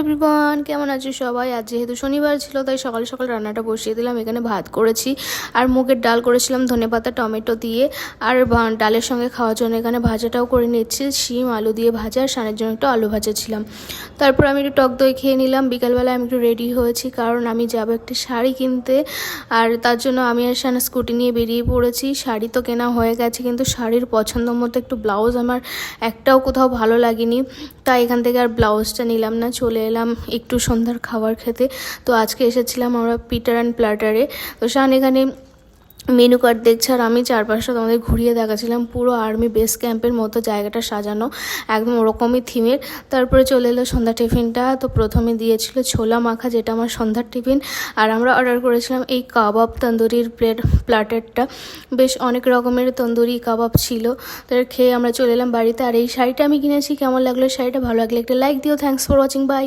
Everyone, কেমন আছো সবাই? আজ যেহেতু শনিবার ছিল তাই সকাল সকাল রান্নাটা বসিয়ে দিলাম। এখানে ভাত করেছি আর মুগের ডাল করেছিলাম ধনেপাতা টমেটো দিয়ে, আর ডালের সঙ্গে খাওয়ার জন্য এখানে ভাজাটাও করে নিচ্ছি, শিম আলু দিয়ে ভাজা, আর সানের জন্য একটু আলু ভাজা ছিলাম। তারপর আমি একটু টক দই খেয়ে নিলাম। বিকালবেলায় আমি একটু রেডি হয়েছি কারণ আমি যাবো একটি শাড়ি কিনতে, আর তার জন্য আমি আর সানা স্কুটি নিয়ে বেরিয়ে পড়েছি। শাড়ি তো কেনা হয়ে গেছে, কিন্তু শাড়ির পছন্দ মতো একটু ব্লাউজ আমার একটাও কোথাও ভালো লাগেনি, তাই এখান থেকে আর ব্লাউজটা নিলাম না, চলে এলাম একটু সন্ধ্যার খাবার খেতে। তো আজকে এসেছিলাম আমরা পিটার অ্যান্ড প্ল্যাটারে। তো শান এখানে মেনু কার্ড দেখছে আর আমি চারপাশটা তোমাদের ঘুরিয়ে দেখাচ্ছিলাম। পুরো আর্মি বেস ক্যাম্পের মতো জায়গাটা সাজানো, একদম ওরকমই থিমের। তারপরে চলে এলো সন্ধ্যা টিফিনটা। তো প্রথমে দিয়েছিল ছোলা মাখা, যেটা আমার সন্ধ্যার টিফিন, আর আমরা অর্ডার করেছিলাম এই কাবাব তন্দুরির প্ল্যাটারটা। বেশ অনেক রকমের তন্দুরি কাবাব ছিল। তার খেয়ে আমরা চলে এলাম বাড়িতে। আর এই শাড়িটা আমি কিনেছি। কেমন লাগলো শাড়িটা? ভালো লাগলে একটা লাইক দিও। Thanks for watching, by.